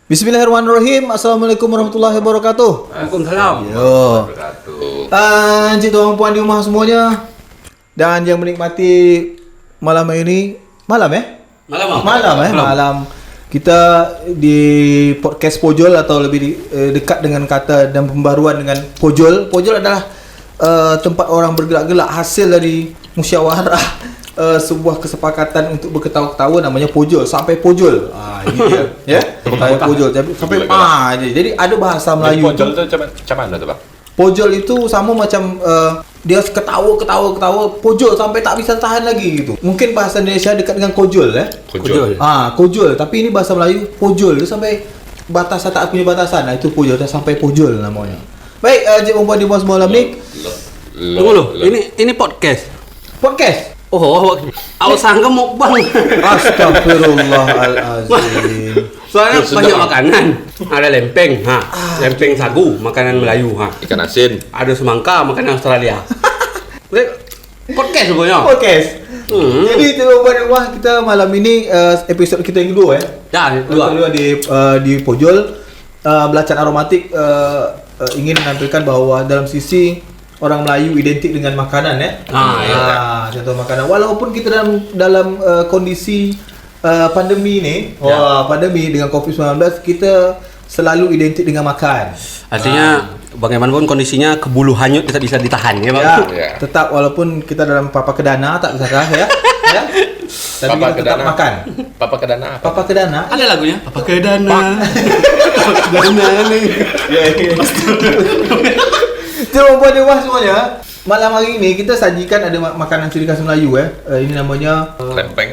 Bismillahirrahmanirrahim. Assalamualaikum warahmatullahi wabarakatuh. Waalaikumsalam. Yo. Encik tuan puan di rumah semuanya dan yang menikmati malam ini, malam kita di podcast Pojol atau lebih dekat dengan kata dan pembaruan dengan Pojol. Pojol adalah tempat orang bergelak-gelak hasil dari musyawarah sebuah kesepakatan untuk berketawa-ketawa namanya Pojol, sampai Pojol. Ini dia ya. Sampai Pojol sampai jadi ada bahasa Melayu. Pojol tu macam mana tu bang? Pojol itu sama macam dia ketawa pojol sampai tak bisa tahan lagi gitu. Mungkin bahasa Indonesia dekat dengan kojol Kojol. Kojol, tapi ini bahasa Melayu Pojol dia sampai batasan tak punya batasan. Itu Pojol, dah sampai Pojol namanya. Baik, Cik Perempuan di Bawah Semalam ni. Tunggu dulu. Ini podcast. Podcast. Oh, awak sangka mukbang. Astagfirullahalazim. Soalnya banyak makanan. Ada lempeng, lempeng sagu, makanan Melayu, Ikan asin. Ada semangka, makanan Australia. Podcast sebenarnya. Podcast. Jadi Cik Perempuan di Rumah kita malam ini episod kita yang kedua Ya, Kedua di Pojol. Belacan aromatik ingin menampilkan bahawa dalam sisi orang Melayu identik dengan makanan contoh makanan. Walaupun kita dalam kondisi pandemi ni, pandemi dengan Covid-19, kita selalu identik dengan makan. Artinya bagaimanapun kondisinya kebulu hanyut kita bisa ditahan ya, Bang. Tetap walaupun kita dalam Papa Kedana tak bisakah ya. Tapi Papa kita tetap Kedana. makan. Papa Kedana apa? Papa Kedana. Ada lagunya? Apa Kedana? Kedana nih. Cuma buat dewas semuanya. Malam hari ini kita sajikan ada makanan ciri khas Melayu ini namanya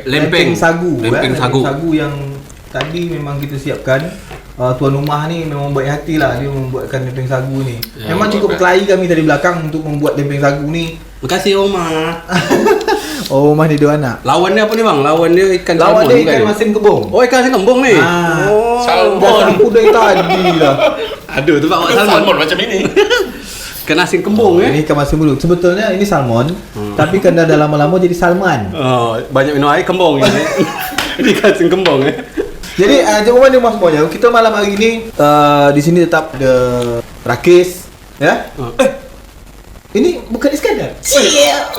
Lempeng. sagu. Lempeng sagu. Sagu yang tadi memang kita siapkan. Tuan rumah ni memang baik hati lah dia membuatkan lempeng sagu ni. Memang cukup kelahi kami dari belakang untuk membuat lempeng sagu ni. Makasih Oma. Rumah ni dua anak. Lawan dia apa ni, Bang? Lawan dia ikan Lawan salmon dia ikan kan? masin kembung. Oh, ikan asin kembung ni. Salmon. Dah aku dari tadi lah. Aduh, tu bawa salmon. Salmon macam ini. Ikan asin kembung Ini ikan masin bulu. Sebetulnya ini salmon, tapi kerana dah lama-lama jadi salman. Oh, banyak minum air kembung ni. Ini ikan asin kembung Jadi jawapan dia mas semuanya. Kita malam hari ini di sini tetap ada Rakis, ya. Ini bukan Iskandar.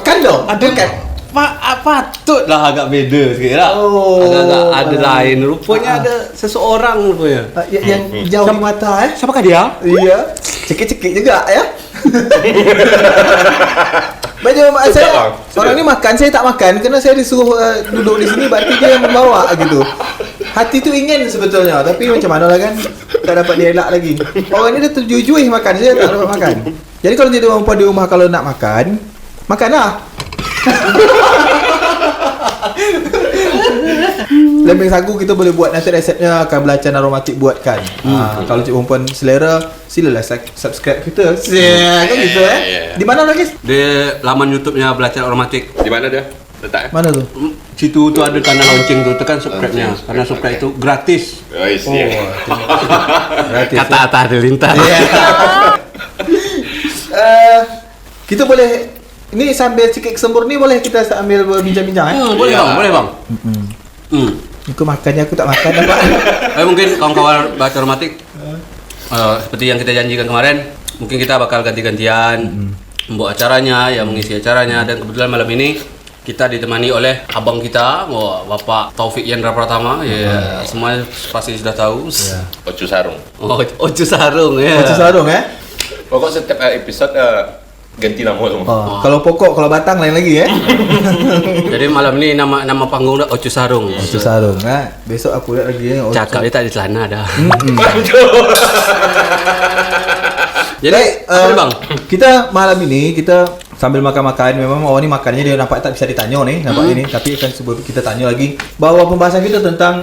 Kandong. Ada kan? Patutlah agak beda sikit lah. Agak-agak ada lain. Rupanya ada seseorang rupanya. Yang jauh di mata Siapakah dia? Iya. Cekik-cekik juga ya. Baju mak saya, orang ni makan, saya tak makan kerana saya disuruh duduk di sini, berarti dia yang membawa gitu. Hati tu ingin sebetulnya, tapi macam mana lah kan, tak dapat dielak lagi. Orang ni dia terjuih-juih makan, saya tak dapat makan. Jadi kalau jadi orang di rumah kalau nak makan, makanlah. Lempeng sagu kita boleh buat, nanti resepnya akan Belacan Aromatik buatkan. Kalau cik perempuan selera, silalah subscribe kita. Kan gitu Di mana lagi? Di laman YouTube-nya Belacan Aromatik. Di mana dia? Letak Mana tu? Situ tu ada tanda lonceng tu, tekan subscribe-nya. Karena subscribe itu gratis. Gratis. Kata atas terlintas. Kita boleh ini sambil sikit kesembur ni boleh kita sambil berbincang-bincang Boleh Bang, boleh Bang. Aku makannya aku tak makan apa. Mungkin kawan-kawan Belacan Aromatik seperti yang kita janjikan kemarin, mungkin kita bakal ganti-gantian membuat acaranya, yang mengisi acaranya, dan kebetulan malam ini kita ditemani oleh abang kita, Bapak Taufik Yendra Pratama. Semua pasti sudah tahu. Ocu Sarung. Ocu Sarung Ocu Sarung Pokok setiap episod ganti nama semua. Kalau pokok, kalau batang lain lagi Jadi malam ni nama panggung dia Ocu Sarung. Ocu Sarung besok aku lihat lagi Cakap dia tak ada celana dah. Jadi Bang, kita malam ini kita sambil makan-makan, memang orang ni makannya dia nampak tak bisa ditanya ni, nampak ini, tapi akan sebut kita tanya lagi bahawa pembahasan kita tentang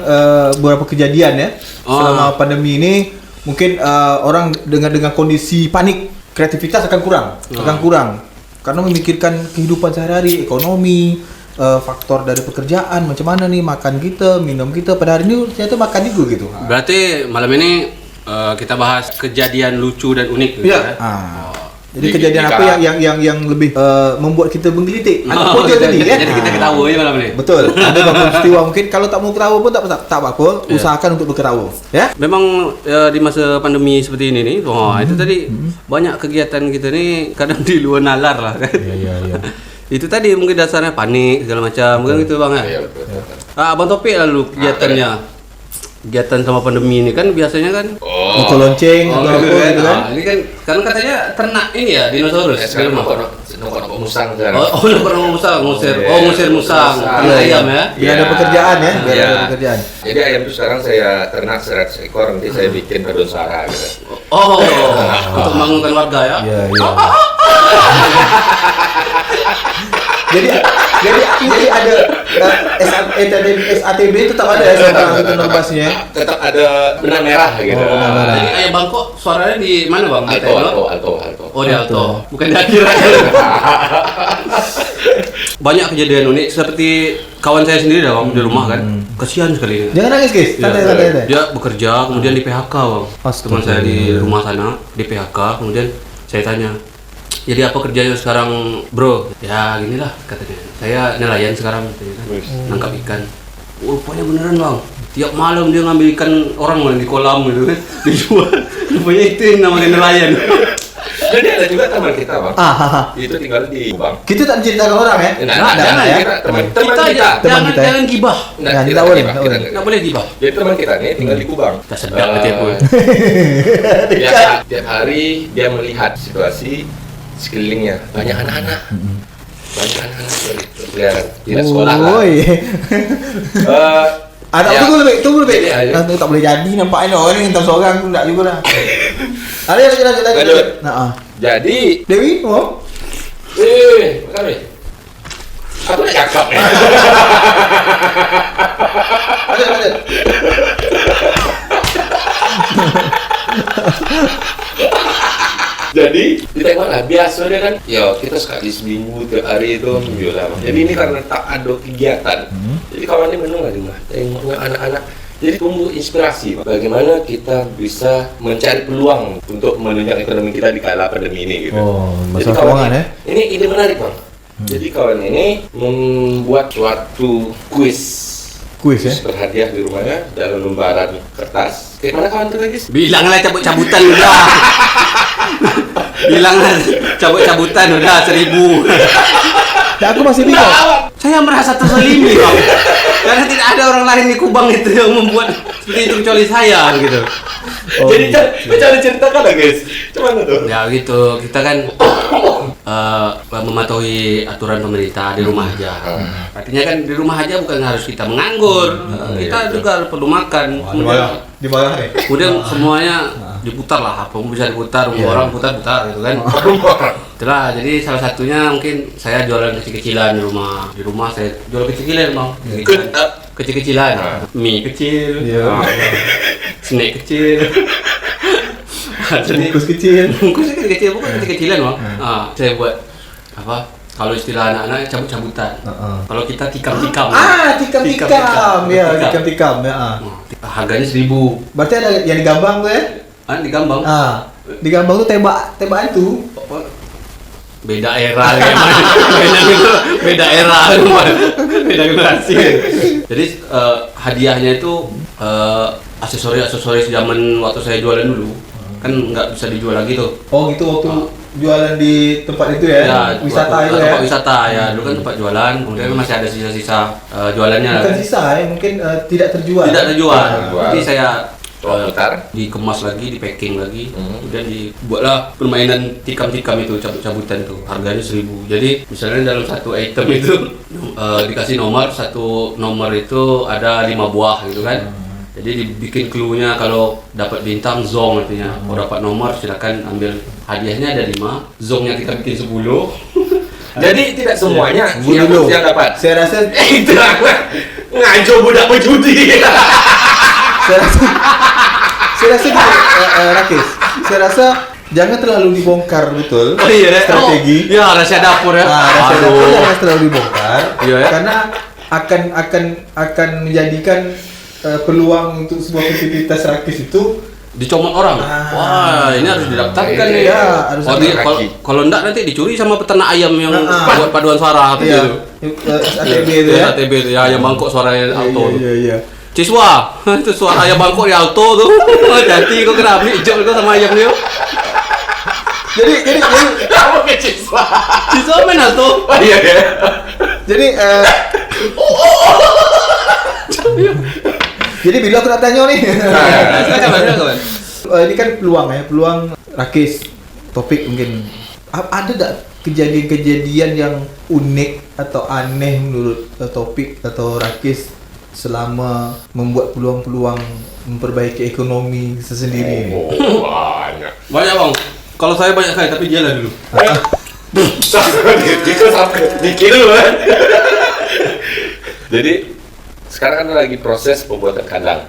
beberapa kejadian selama pandemi ini. Mungkin orang dengan kondisi panik, kreativitas akan kurang karena memikirkan kehidupan sehari-hari, ekonomi, faktor dari pekerjaan, macam mana nih makan kita, minum kita. Pada hari ini ternyata makan juga gitu. Berarti malam ini kita bahas kejadian lucu dan unik gitu, Jadi kejadian apa yang lebih membuat kita menggelitik? Anak pojok tadi kan? Jadi kita ketawa je malam ni. Betul. Ada beberapa peristiwa mungkin kalau tak mau ketawa pun tak apa-apa, usahakan untuk berketawa. Ya? Memang di masa pandemi seperti ini nih, itu tadi banyak kegiatan kita ni kadang di luar nalar lah kan. Ya. Itu tadi mungkin dasarnya panik segala macam, bukan gitu bang ya? Iya, betul. Abang Topik lalu kegiatannya. Kegiatan sama pandemi ini kan biasanya kan Itu lonceng atau apa gitu kan? ini kan karena katanya ternak ini ya dinosaurus di Sekarang rumah. nongkrong musang sekarang. Oh, lu pernah musang, ngusir musang, Musang. ternak ayam ya. Biar ada pekerjaan ya, biar Iya. ada pekerjaan. Jadi ayam itu sekarang saya ternak 100 ekor, nanti saya bikin padon suara gitu. Oh, untuk membangunkan warga ya. Iya. Jadi ada SATB itu tetap ada ya sekarang itu normasinya. Tetap ada benang merah gitu. Oh, benang merah. Jadi ayam Bangkok suaranya di mana bang? Di Tekno? Alto. Oh di Alto, bukan di akhirat. Banyak kejadian unik seperti kawan saya sendiri dah bang di rumah kan, kasihan sekali. Jangan nangis guys, santai. Dia bekerja kemudian di PHK bang. Teman saya di rumah sana di PHK kemudian saya tanya, jadi apa kerjanya sekarang bro? Ya ginilah katanya. Saya nelayan sekarang katanya kan, nangkap ikan. Oh, rupanya beneran bang. Tiap malam dia ngambil ikan orang bang, di kolam gitu kan, dijual. Rupanya itu yang namanya nelayan. Jadi ada juga teman kita bang, Ah, itu tinggal di Kubang. kita tak menceritakan orang ya. Jangan ya. kita teman Kita kita. aja, Teman kita ya. jangan gibah. Nah, kita boleh, kita tak boleh. Nggak boleh gibah. Jadi teman kita nih tinggal di Kubang. Kita sedap tiap gue. Tiap hari dia melihat situasi sekelilingnya, banyak anak-anak. Banyak anak-anak berkeliaran, tidak sekolah lah. Oi. Ya. Tunggu lebih. Jadi, Nah, tak boleh jadi nampaknya orang ni entah seorang pun tak juga lah. Lanjut. Lanjut. Nah, Jadi, Dewi, oh. makan weh. Aku nak cakap ni. Lanjut. Jadi, ditengoklah biasa dia kan. Ya, kita sekali seminggu, tiap hari itu lah. Jadi ini karena tak ada kegiatan. Jadi kawan ni menung di rumah, tengoknya anak-anak. Jadi tumbuh inspirasi bagaimana kita bisa mencari peluang untuk menunjang ekonomi kita di kala pandemi ini gitu. Oh, Jadi masalah kawan keuangan ya. ini ide menarik bang. Jadi kawan ini membuat suatu kuis Kuis ya. berhadiah di rumahnya dalam lembaran kertas. Kayak mana kawan tuh guys? Bilanglah cabut-cabutan udah. Bilanglah cabut-cabutan udah 1.000. Dan aku masih bingung. Saya merasa terselimi bang. Karena tidak ada orang lain di Kubang itu yang membuat seperti itu kecuali saya gitu. Oh, Jadi cari ceritakan lah guys. Cuman tuh. Ya gitu, kita kan mematuhi aturan pemerintah di rumah aja. Artinya kan di rumah aja bukan harus kita menganggur, kita juga perlu makan. Dibayar nih. Kemudian semuanya diputar lah, apa bisa diputar, orang putar-putar gitu kan. Itulah, jadi salah satunya mungkin saya jualan kecil-kecilan di rumah. Di rumah saya jual kecil-kecilan bang, kecil-kecilan, mie kecil, snack kecil. Bungkus kecil. Bungkus kecil, bukan kecil-kecilan bang. Saya buat apa? Kalau istilah anak-anak cabut-cabutan. Kalau kita tikam-tikam. Tikam-tikam. Ya, tikam-tikam. Ya. Harganya 1.000. Berarti ada yang digambang tuh ya? Digambang. Digambang tuh tembakan tuh. Beda era kayak mana? Beda era, beda generasi. Jadi hadiahnya itu aksesoris zaman waktu saya jualan dulu kan nggak bisa dijual lagi tuh. Oh gitu waktu jualan di tempat itu ya? Wisata itu ya? Tempat wisata ya, dulu kan tempat jualan, kemudian masih ada sisa-sisa jualannya. Bukan sisa ya, mungkin tidak terjual. Tidak terjual. Jadi saya putar, dikemas lagi, di packing lagi, kemudian dibuatlah permainan tikam-tikam itu, cabut-cabutan itu, harganya 1.000. Jadi misalnya dalam satu item itu dikasih nomor, satu nomor itu ada 5 buah gitu kan. Jadi dibikin clue-nya kalau dapat bintang zong artinya. Kalau dapat nomor silakan ambil hadiahnya ada 5, zongnya kita bikin 10. Jadi tidak semuanya yang dapat. Saya rasa Itu ngajo budak berjudi. Saya rasa gini, Rakis. Saya rasa jangan terlalu dibongkar betul. Oh iya, strategi. Ya, rahasia dapur ya. Rahasia dapur jangan terlalu dibongkar. Iya, ya. Karena akan menjadikan peluang untuk sebuah aktivitas Rakis itu dicomot orang. Wah, ini harus didaftarkan nih. Iya, harus Oh, ada kalau kaki. kalau enggak nanti dicuri sama peternak ayam yang buat paduan suara gitu. Iya. ATB itu ya. ATB itu ya, ayam bangkok suaranya alto. Iya, iya. Ciswa, itu suara ayam bangkok di alto tuh. Hati kau kena ambil hijau kau sama ayam dia. Jadi Kamu ke Ciswa. Ciswa main alto. Oh iya ya. jadi jadi bila aku nak tanya nih. Silakan. Ini kan peluang ya, peluang Rakis. Topik mungkin ada tak kejadian-kejadian yang unik atau aneh menurut Topik atau Rakis selama membuat peluang-peluang memperbaiki ekonomi sesendiri? Oh, banyak. Banyak bang. Kalau saya banyak kali, tapi dia lah dulu. Kita sampai dikira dulu kan. Jadi sekarang kan lagi proses pembuatan kandang.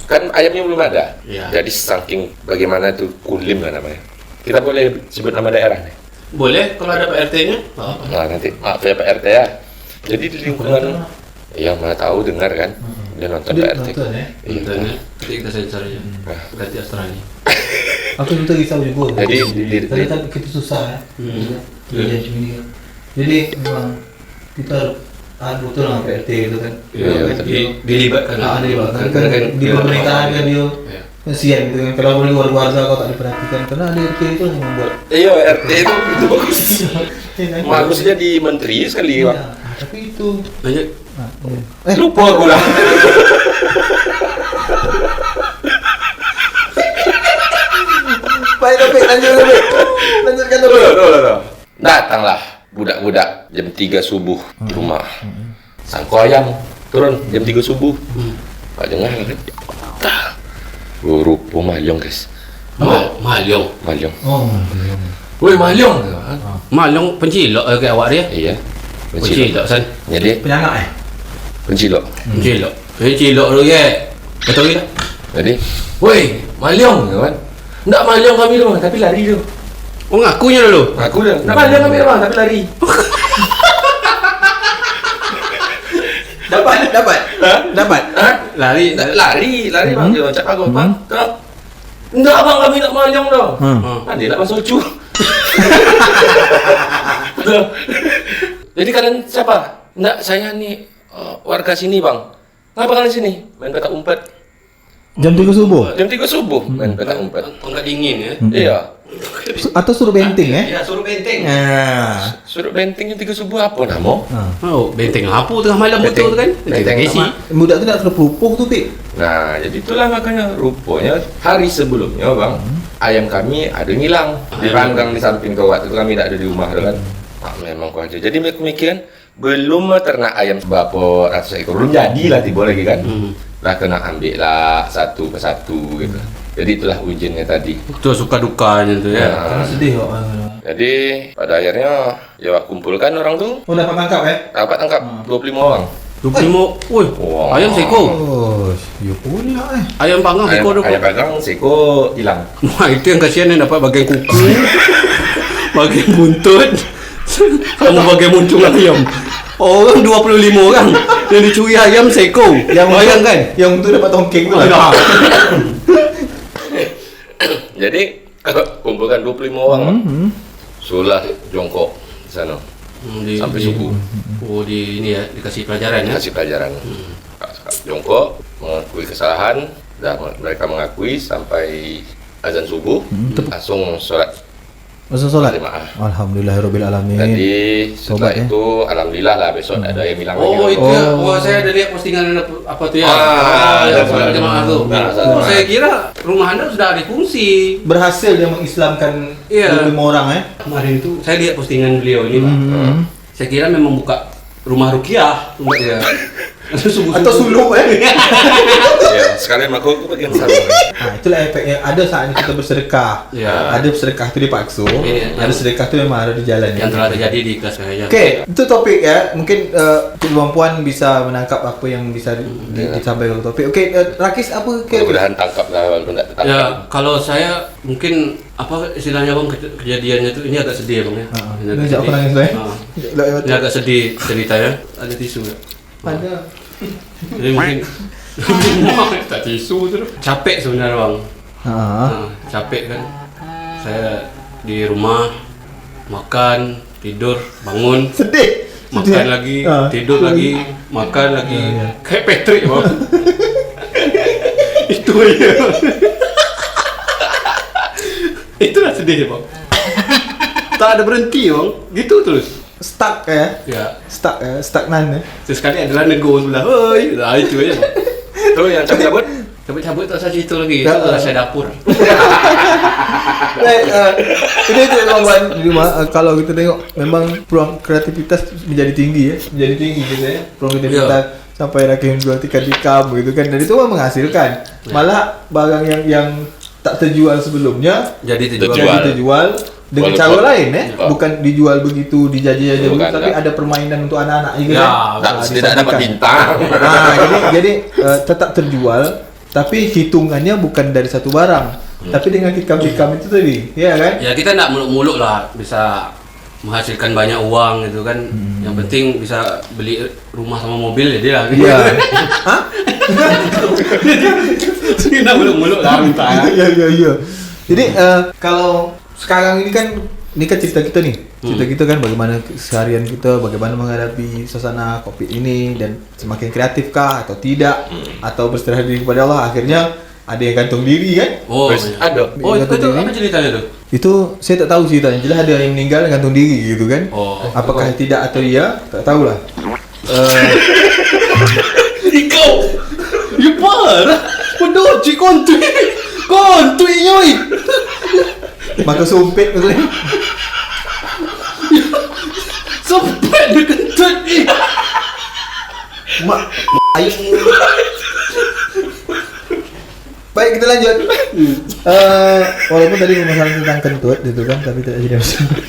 Kan ayamnya belum ada. Iya. Jadi saking bagaimana tuh Kulim lah namanya. Kita boleh sebut nama daerah nih. Boleh kalau ada PRT-nya? Nah nanti maaf ya Pak RT ya. Jadi di lingkungan yang mana tahu dengar kan dia nonton Dia Pak RT. nonton ya? Iya. Nanti kita sensor aja. Nah, Ganti Australia. Aku juga risau juga. Jadi, ternyata kita susah ya. Kejadian macam ini. Jadi memang kita betul lah PRT gitu kan. Iya, betul. Dilibatkan. Kan di pemerintahan kan dia Iya. kasihan gitu kan. Kalau boleh warga kau tak diperhatikan karena ada RT itu yang membuat. Iya RT itu bagus. Ya, kan? Bagusnya di menteri sekali Iya, Pak. tapi itu Lanjut. Lupa aku lah. baik Topik, lanjutkan Topik. Datanglah budak-budak jam 3 subuh di rumah. Sangko ayam turun jam 3 subuh. Pak dengar kan? Tah. Rupa malyong guys. Malyong. Malyong. Oh, Woi malyong. Malyong pencilok ke awak dia. Iya. Pencilok san. Jadi penyangak pencilok. Pencilok. Pencilok dulu ya. Betul tak? Jadi, woi malyong kan? Nggak malyong kami rumah tapi lari tu. Oh ngakunya dulu. Aku dah. Nggak malyong kami rumah tapi lari. dapat. Hah? Lari. Lari bang. Dia cakap aku bang. Enggak bang kami nak malyong dah. Kan dia nak masuk cu. Betul. Jadi kalian siapa? Enggak, saya nih warga sini bang. Ngapa kalian sini? Main petak umpet. Jam 3 subuh Jam 3 subuh main petak umpet. Enggak dingin ya. Iya. atau suruh benting ya? Ya suruh benteng. Nah. Suruh benteng jam 3 subuh apa namo? Oh, benteng apa tengah malam betul tu kan? Benteng Kesi. Budak tu nak kena pelupuk tu, Pik. Nah, jadi itulah makanya rupanya hari sebelumnya bang, ayam kami ada yang hilang di panggang di samping kawat itu kami tidak ada di rumah tu kan. Memang kau aja. Jadi mereka mikiran belum ternak ayam berapa ratus ekor belum jadilah tiba lagi kan. Lah kena ambil lah satu persatu gitu. Jadi itulah ujiannya tadi. Itu suka dukanya tu ya. Nah, Sedih kok. jadi pada akhirnya ya kumpulkan orang tu Oh, dapat tangkap ya? dapat tangkap 25 orang. 25. Woi, Wah. ayam seko. Oh, ya punya Ayam panggang Ayam, seko tu. ayam pegang seko hilang. Wah, itu yang kasihan yang dapat bagian kuku. Bagian buntut. Sama bagian muncung ayam. Orang 25 orang yang dicuri ayam seko. Bayangkan. Yang untuk dapat tongking tu lah. Jadi kumpulkan 25 orang. Sulah jongkok di sana sampai subuh. Oh, di ini ya, dikasih pelajaran ya. Kasih pelajaran. Jongkok mengakui kesalahan dan mereka mengakui sampai azan subuh langsung sholat Masa solat? jemaah. Alhamdulillahirabbil alamin. Jadi setelah Tobat, ya? itu alhamdulillah lah besok ada yang bilang Oh, lagi. itu ya. Wah, saya ada lihat postingan apa tuh ya. Ya, sholat jemaah tuh. Nah, sholat Oh, jemaah. saya kira rumah Anda sudah ada fungsi. Berhasil dia mengislamkan Iya. 25 orang ya. Kemarin itu saya lihat postingan beliau ini, Pak. Saya kira memang buka rumah rukiah untuk dia. Atau suluk ya. Ya, sekalian aku bagian sana. Nah, itulah efeknya. Ada saatnya kita bersedekah. Ya. Ada sedekah tu dipaksa. Iya, Ada yang- sedekah tu memang ada di jalan. Yang telah terjadi di kelas saya. Okey, itu topik ya. Mungkin Tuan Puan bisa menangkap apa yang bisa disampaikan ke topik. Okey, Rakis apa Mudah-mudahan tangkap lah walaupun tidak tertangkap. Ya, kalau saya mungkin apa istilahnya bang kejadiannya itu ini agak sedih bang ya. Ini sekejap aku nangis tu ya. Ini agak sedih ceritanya. Ada tisu ya. Ada. Jadi mungkin tak tisu tu. Capek sebenarnya bang. Capek kan. Saya di rumah makan, tidur, bangun, Sedih. makan lagi, tidur lagi, makan lagi. Kayak Patrick, Bang. Itu aja. Itulah sedih, Bang. Tak ada berhenti, Bang. Gitu terus. Stuck ya. Ya. Stagnan ya. Sesekali adalah nego sebelah. Oi, itu aja, Bang. Terus yang cabut-cabut Cabut-cabut tak usah cerita lagi. Itu Tak. rahasia dapur. Itu kawan di rumah. Kalau kita tengok memang peluang kreativitas menjadi tinggi ya, menjadi tinggi gitu ya. Peluang kreativitas sampai lagi menjual tikam gitu kan, dan itu memang menghasilkan. Malah barang yang tak terjual sebelumnya Jadi Terjual. jadi terjual dengan cara Walaupun- lain ya, bukan dijual begitu dijajah-jajah Bukan, begitu, tapi tak. ada permainan untuk anak-anak gitu Ya, kan. tidak dapat disampaikan. bintang. Jadi tetap terjual, tapi hitungannya bukan dari satu barang, tapi dengan tikam-tikam itu tadi, ya kan? Ya kita nak muluk-muluk lah bisa menghasilkan banyak uang gitu kan. Yang penting bisa beli rumah sama mobil jadi lah. Iya. Hah? Kita muluk-muluk lah minta. Iya. Jadi kalau sekarang ini kan cerita kita nih. Cerita kita kan bagaimana seharian kita, bagaimana menghadapi suasana Covid ini, dan semakin kreatif kah atau tidak, atau berserah diri kepada Allah. Akhirnya ada yang gantung diri kan? Oh, Terus iya. ada. Oh, itu Gantung diri. apa ceritanya tuh? Itu saya tak tahu ceritanya. Jelas ada yang meninggal gantung diri gitu kan? Oh. Apakah tidak atau iya? Tak tahulah. Ikau. Ya parah. Waduh, cik kontui. Kontui nyoi. Maka sumpit maksudnya. Sampai dia kentut ni. Mak air. Baik, kita lanjut. Walaupun tadi masalah tentang kentut gitu kan, tapi tidak jadi masalah.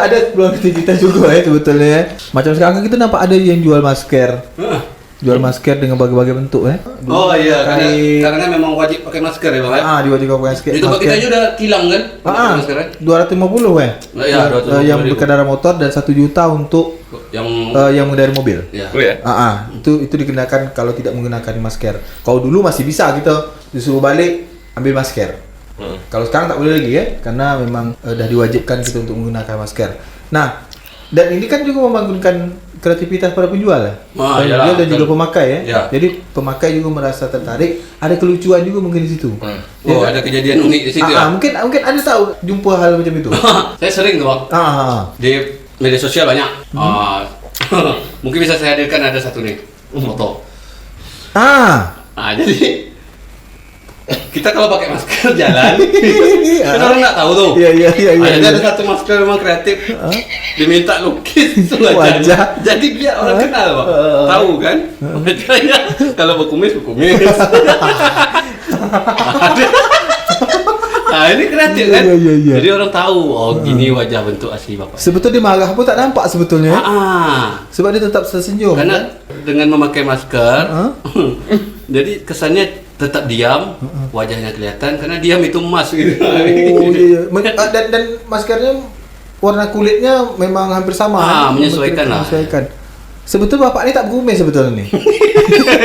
Ada peluang kita juga ya sebetulnya. Macam sekarang kita nampak ada yang jual masker. Jual masker dengan berbagai bentuk ya. Oh iya, Kain. karena kan memang wajib pakai masker ya, Bang. Diwajibkan pakai masker. Di tempat kita aja udah tilang kan? Masker kan? 250 ya. Ya, 250.000. Yang berkendara motor dan 1 juta untuk yang mengendarai mobil. ya. Oh ya. Itu dikenakan kalau tidak menggunakan masker. Kalau dulu masih bisa kita disuruh balik ambil masker. Kalau sekarang tak boleh lagi ya, karena memang dah diwajibkan kita untuk menggunakan masker. Nah, dan ini kan juga membangunkan kreativitas para penjual ya. Iyalah, Penjual dan juga pemakai ya. Ya. Jadi pemakai juga merasa tertarik. Ada kelucuan juga mungkin di situ. Oh, ada kejadian unik di situ ya. Mungkin ada tahu jumpa hal macam itu. Saya sering tuh, Bang. Di media sosial banyak. Mungkin bisa saya hadirkan ada satu nih foto. Jadi kita kalau pakai masker jalan, kan orang nggak tahu tuh. Iya. Ada satu masker memang kreatif, diminta lukis Wajah. wajah. Jadi biar orang kenal, Bang. Tahu kan? Wajahnya kalau berkumis. Nah ini kreatif kan? Iya. Jadi orang tahu, oh gini wajah bentuk asli bapak. Sebetulnya dia marah pun tak nampak sebetulnya. Sebab dia tetap tersenyum. Karena dengan memakai masker, jadi kesannya tetap diam, wajahnya kelihatan karena diam itu emas gitu. Oh iya. Dan maskernya warna kulitnya memang hampir sama. Menyesuaikan lah. Menyesuaikan. Sebetulnya bapak ni tak berkumis sebetulnya ni.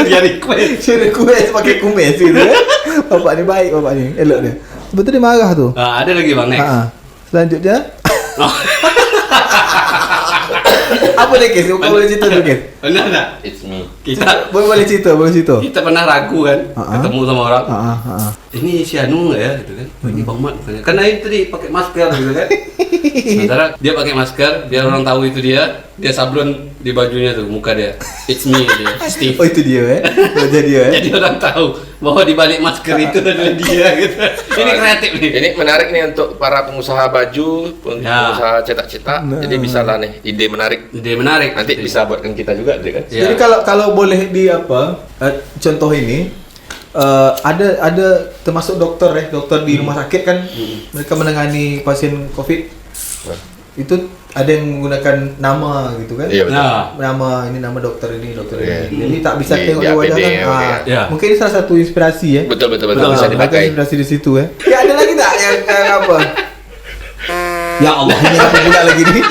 Dia request. Dia request pakai kumis gitu ya. Bapak ni baik, bapak ni elok dia. Sebetulnya dia marah tu. Ada lagi bang next. Selanjutnya. Apa dia kes? Kau boleh cerita tu kes? Benar tak? It's me. Boleh cerita. Kita pernah ragu kan, ketemu sama orang. Ini si Anu nggak ya, gitu kan? Ini Bang Mat bukannya? Karena ini tadi pakai masker gitu kan. Sementara dia pakai masker, biar orang tahu itu dia sablon di bajunya tuh, muka dia. It's me dia, Steve. Oh itu dia wajah dia Jadi orang tahu bahwa di balik masker itu adalah dia gitu. Ini kreatif nih. Ini menarik nih untuk para pengusaha baju, pengusaha cetak-cetak. Jadi bisa lah nih ide menarik. Ide menarik. Nanti bisa buatkan kita juga deh kan. Ya. Jadi kalau boleh di contoh ini ada termasuk dokter di rumah sakit kan, mereka menangani pasien COVID. Itu ada yang menggunakan nama gitu kan? Iya betul. Nama dokter ini. Jadi tak bisa Di tengok di wajah APD, kan. ya. Mungkin ini salah satu inspirasi ya. Betul bisa dipakai. Inspirasi di situ ya. Ya ada lagi tak yang apa? Ya Allah, ini apa pula lagi nih?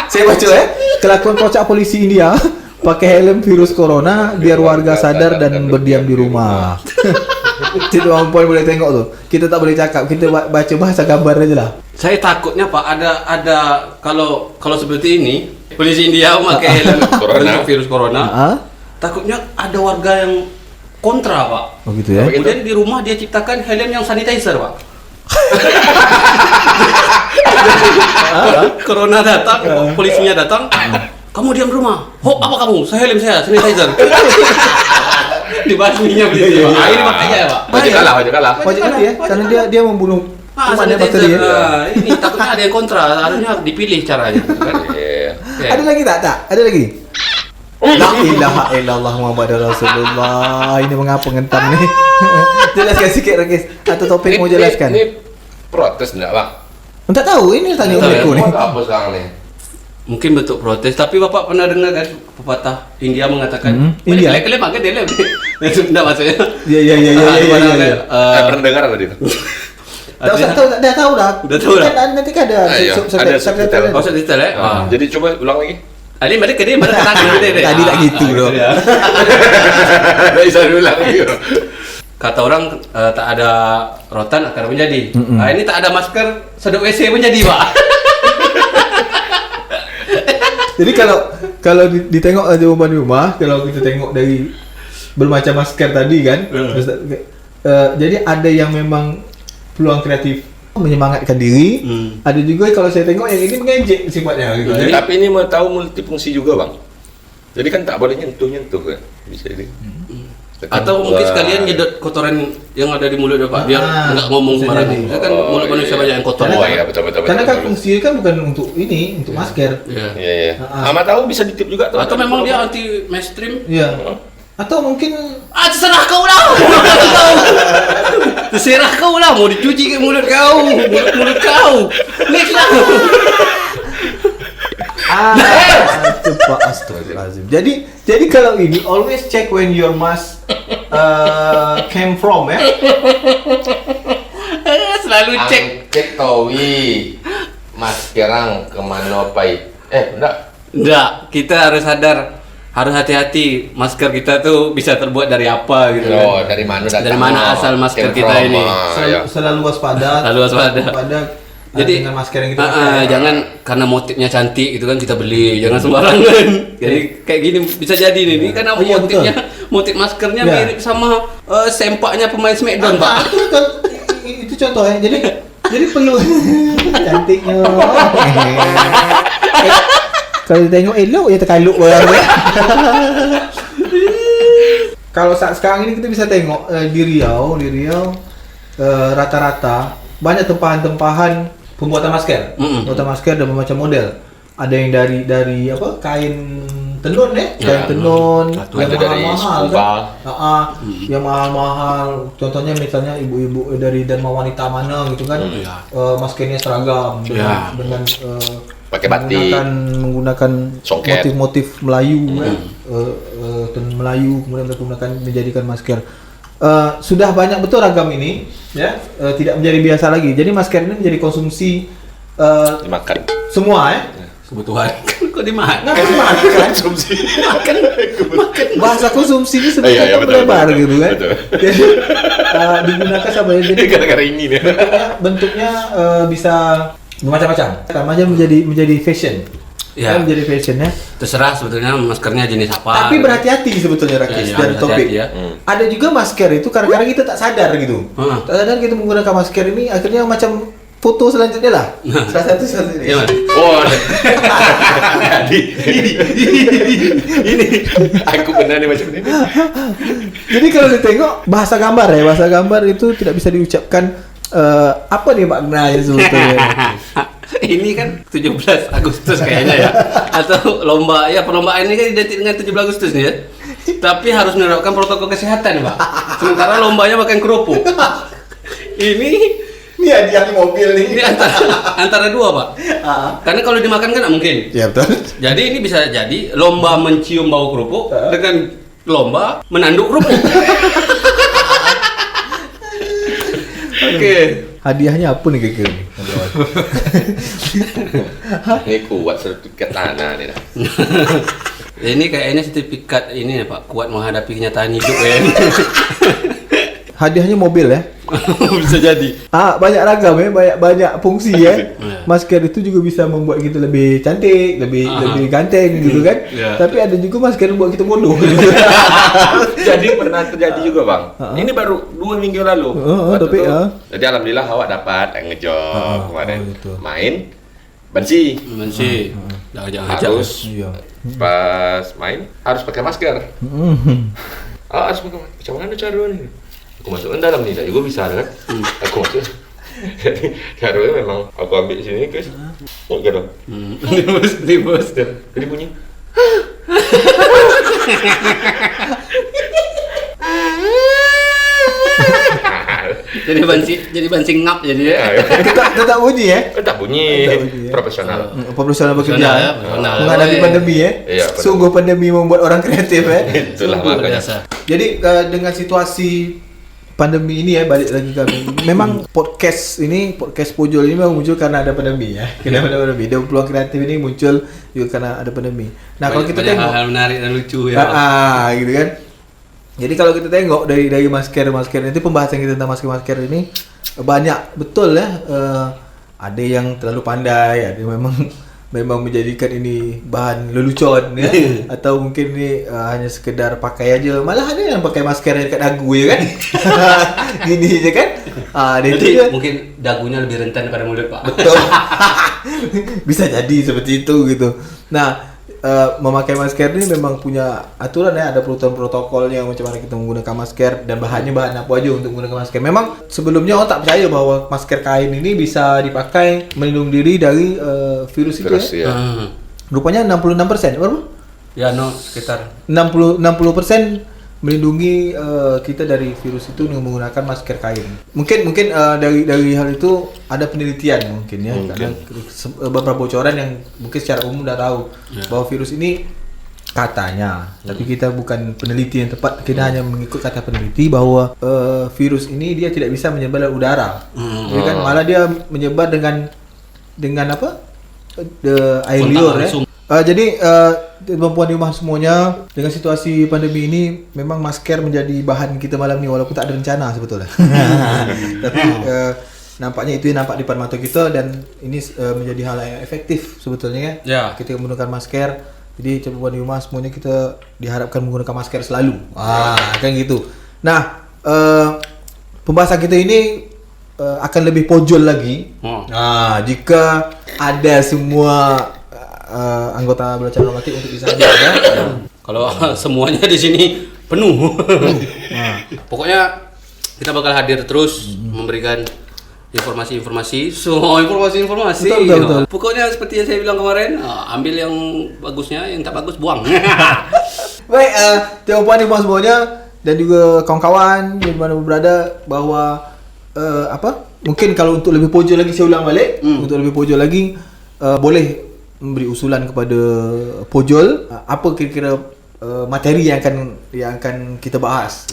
Saya baca ya. Kelakuan kocak polisi India pakai helm virus corona biar warga sadar dan berdiam di rumah. Tidak mampu boleh tengok tu. Kita tak boleh cakap, kita baca bahasa gambar aja lah. Saya takutnya Pak ada kalau seperti ini polisi India memakai helm untuk virus corona. Takutnya ada warga yang kontra Pak. Oh gitu ya. Kemudian di rumah dia ciptakan helm yang sanitizer Pak. Corona datang, polisinya datang. Kamu diam di rumah. Apa kamu? Saya helm saya sanitizer. Dibasminya begitu. Ini makanya ya Pak. Wajib kalah. Wajib mati ya, karena dia membunuh kuman ya, bakteri ya. Ini takutnya ada yang kontra, harusnya dipilih caranya. Kan? Iya. Ada lagi tak? Ada lagi? La ilaha illallah Muhammadur Rasulullah. Ini mengapa ngentam nih? Jelaskan sikit Rakis. Atau Topik mau jelaskan? Ini protes enggak, Bang? Tak tahu, ini tanya aku nih. Apa sekarang nih? Mungkin bentuk protes, tapi Bapak pernah dengar kan pepatah India mengatakan India? Kalian makan dia lem. Enggak maksudnya. Iya. Pernah dengar tadi? Tak usah tahu, dah tahu dah. Dah tahu dah. Nanti kan ada Ada subtitle. Oh, detail ya. Jadi coba ulang lagi. Ali mereka dia mana kata dia. Tadi tak gitu loh. Tak bisa diulang lagi. Kata orang tak ada rotan akar menjadi. Ini tak ada masker sedot WC menjadi, Pak. Jadi kalau ditengok jawaban di rumah, kalau kita tengok dari bermacam masker tadi kan, jadi ada yang memang peluang kreatif menyemangatkan diri, ada juga kalau saya tengok yang ini mengejek sifatnya gitu. Jadi, Tapi ini mau tahu multifungsi juga, Bang. Jadi kan tak boleh nyentuh kan. Bisa jadi. Atau mungkin sekalian nyedot kotoran yang ada di mulut Pak, biar enggak ngomong sembarangan. Kan mulut manusia banyak yang kotor. Oh iya, betul. karena kan fungsinya kan bukan untuk ini, untuk masker. Iya. Ama tahu bisa ditip juga tuh. Atau memang dia anti mainstream? Iya. Atau mungkin Terserah kau lah. Terserah kau lah, mau dicuci ke mulut kau, mulut kau. Next lah. cepat astagfirullahaladzim. Jadi kalau ini always check when your mask came from ya. Selalu cek. Cek tawi. Maskerang kemana pai? Enggak, kita harus sadar, harus hati-hati. Masker kita tuh bisa terbuat dari apa gitu kan. Oh, dari mana datang? Dari mana asal masker Came kita from, ini? Selalu waspada. Selalu waspada. Jadi dengan masker yang kita pakai. jangan karena motifnya cantik itu kan kita beli, jangan sembarangan. Jadi kayak gini bisa jadi nih, ini karena Oh, iya, motif maskernya Ya. mirip sama sempaknya pemain Smackdown, Pak. Itu contoh ya. Jadi perlu cantiknya. Kalau tengok elok ya terkaluk orang. Kalau sekarang ini kita bisa tengok di Riau rata-rata banyak tempahan-tempahan pembuatan masker. Pembuatan masker dan bermacam model. Ada yang dari apa? Kain tenun ya, kain tenun yang ada dari mahal-mahal scuba. kan. Yang mahal-mahal. Contohnya misalnya ibu-ibu dari Dharma Wanita mana gitu kan. Maskernya seragam dengan Pakai batik. menggunakan Songket. motif-motif Melayu kan. Tenun Melayu kemudian mereka gunakan menjadikan masker. Sudah banyak betul ragam ini ya, tidak menjadi biasa lagi. Jadi masker ini menjadi konsumsi Dimakan. semua ya. Kebutuhan. Kok dimakan? Makan. Konsumsi. Makan. Bahasa konsumsi ini Iya, sebenarnya betul, melebar betul, gitu kan. betul. Jadi digunakan sampai jadi Gara-gara ini nih. bentuknya bisa bermacam-macam. Namanya menjadi fashion. Ya. Menjadi fashion ya. Terserah sebetulnya maskernya jenis apa. Tapi berhati-hati sebetulnya Rakis Iya, dan harus Topik. hati-hati ya. Ada juga masker itu kadang-kadang kita tak sadar gitu. Tak sadar kita menggunakan masker ini akhirnya macam foto selanjutnya lah. Salah satu ini. Iya, Mas. Oh, ini aku benar nih macam ini. Jadi kalau ditengok bahasa gambar itu tidak bisa diucapkan apa nih maknanya sebetulnya. Ini kan 17 Agustus kayaknya ya. Atau lomba, ya perlombaan ini kan identik dengan 17 Agustus nih ya. Tapi harus menerapkan protokol kesehatan, Pak. Sementara lombanya makan kerupuk. Ini hadiah mobil nih. ini antara dua, Pak. Karena kalau dimakan kan nggak mungkin. Ya betul. Jadi ini bisa jadi lomba mencium bau kerupuk dengan lomba menanduk kerupuk. Oke. Hadiahnya apa nih kira-kira nih? Ini kuat sertifikat tanah nih dah. Ini kayaknya sertifikat ini ya Pak, kuat menghadapi kenyataan hidup ya. hadiahnya mobil ya. Bisa jadi. Banyak ragam ya, banyak fungsi ya. Masker itu juga bisa membuat kita lebih cantik, lebih ganteng gitu kan. Tapi ada juga masker yang buat kita bodoh. Jadi pernah terjadi juga bang. Ini baru 2 minggu lalu. Jadi alhamdulillah awak dapat yang ngejob kemarin. gitu. Main bansi. Harus. Iya. Pas main harus pakai masker. Harus pakai masker. Macam mana caranya? Aku masukkan dalam nih, gue bisa kan? Aku masuk. Jadi caranya memang aku ambil sini guys. Gitu. Dibos. Jadi bunyi. Jadi banci ngap jadi ya. Tetap bunyi ya. Tetap bunyi. Profesional. Profesional bekerja Profesional ya. ya, profesional. Menghadapi pandemi ya. Iya, Sungguh pandemi membuat orang kreatif ya. Itulah Luar makanya. biasa. Jadi dengan situasi pandemi ini ya, balik lagi kami. Memang podcast Pojol ini memang muncul karena ada pandemi ya. Karena ada pandemi. Dan peluang kreatif ini muncul juga karena ada pandemi. Nah, kalau kita tengok hal menarik dan lucu ya. gitu kan. Jadi kalau kita tengok dari masker itu, pembahasan kita tentang masker ini banyak betul ya. Ada yang terlalu pandai, ada yang memang menjadikan ini bahan lelucon ya, atau mungkin ini hanya sekedar pakai aja. Malah ada yang pakai masker dekat dagu ya kan. Gini aja kan. Jadi mungkin dagunya lebih rentan daripada mulut Pak. Betul. Bisa jadi seperti itu gitu. Nah, memakai masker ini memang punya aturan ya, ada protokolnya macam mana kita menggunakan masker dan bahannya bahan apa aja untuk menggunakan masker. Memang sebelumnya orang tak percaya bahwa masker kain ini bisa dipakai melindungi diri dari virus itu ya. Rupanya 66%, berapa? Ya sekitar 60% melindungi kita dari virus itu dengan menggunakan masker kain. Mungkin dari hal itu ada penelitian mungkin ya, karena beberapa bocoran yang mungkin secara umum udah tahu bahwa virus ini katanya, tapi kita bukan peneliti yang tepat, kita hanya mengikut kata peneliti bahwa virus ini dia tidak bisa menyebar lewat udara. Jadi kan malah dia menyebar dengan apa? Air liur ya. Jadi perempuan di rumah semuanya, dengan situasi pandemi ini memang masker menjadi bahan kita malam ni walaupun tak ada rencana sebetulnya. Tapi nampaknya itu yang nampak di depan mata kita dan ini menjadi hal yang efektif sebetulnya ya. Kita menggunakan masker. Jadi perempuan di rumah semuanya kita diharapkan menggunakan masker selalu. Kan gitu. Nah, pembahasan kita ini akan lebih pojol lagi. Jika ada semua anggota belajar normatif untuk bisa hadir ya. Kalau semuanya di sini penuh. Pokoknya kita bakal hadir terus memberikan informasi-informasi. Betul. Pokoknya seperti yang saya bilang kemarin, ambil yang bagusnya, yang tak bagus buang. Baik, teman-teman di rumah semuanya dan juga kawan-kawan di mana berada, bahwa mungkin kalau untuk lebih pojol lagi, saya ulang balik, untuk lebih pojol lagi boleh memberi usulan kepada Pojol apa kira-kira materi yang akan kita bahas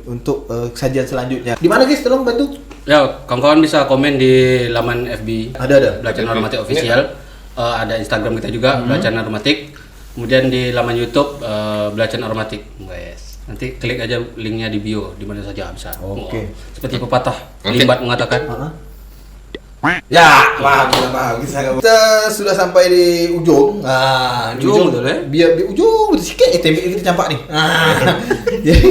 untuk sajian selanjutnya. Di mana guys, tolong bantu? Ya, kawan-kawan bisa komen di laman FB ada Belajar Normatik Official. Ada Instagram kita juga Belajar Normatik. Kemudian di laman YouTube Belajar Normatik. Yes. Nanti klik aja linknya di bio, di mana saja bisa. Oke. Seperti pepatah Limbat mengatakan. Ya, paham. Kita sudah sampai di ujung. Ujung betul ya? Biar ujung betul sikit tembik kita campak ni. Jadi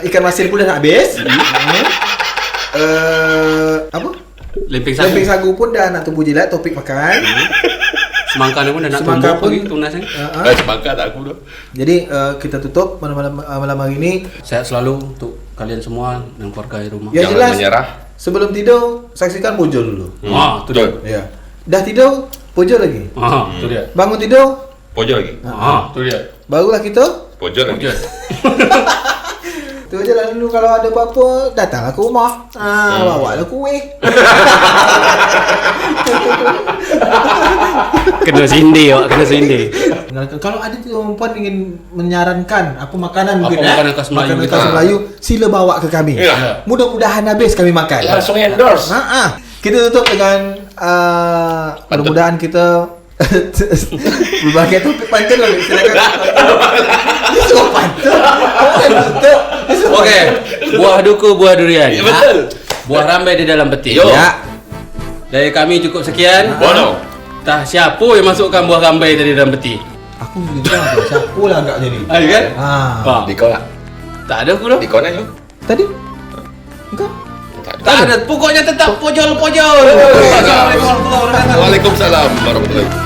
ikan masin pun dah nak habis. Apa? Lempeng sagu pun dah nak tumbuh jilat, topik makan. Semangka pun dah nak Semangka tumbuh pun lagi tunasnya. Semangka tak aku dah. Jadi kita tutup malam hari ini. Sehat selalu untuk kalian semua dan keluarga di rumah. Ya, Jangan jelas. menyerah. Sebelum tidur, saksikan Pojol dulu. Itu dia. Ya. Dah tidur, Pojol lagi. Itu dia. Bangun tidur, Pojol lagi. Itu dia. barulah kita. Pojol lagi. Tu je lah dulu, kalau ada apa-apa, datanglah ke rumah. Bawa lah kuih. Kena sindi. Kalau ada perempuan ingin menyarankan apa makanan Apa mungkin makanan khas Melayu makanan kita. khas Melayu, sila bawa ke kami. Ya. Mudah-mudahan habis kami makan. Langsung endorse. Kita tutup dengan mudah-mudahan kita Berbagai topik pantun lah, silakan. Semua pantun. Oke, buah duku, buah durian. Ya, betul. Buah rambai di dalam peti. Yo. Ya. Dari kami cukup sekian. Bono. Tah siapa yang masukkan buah rambai tadi dalam peti? Aku juga tahu siapa lah agaknya ni. Ah, kan? Ah. Di kau lah. Tak ada aku dah. Di kau nanya. Tadi? Enggak. Tak ada. Pokoknya tetap pojol-pojol. Waalaikumsalam warahmatullahi wabarakatuh.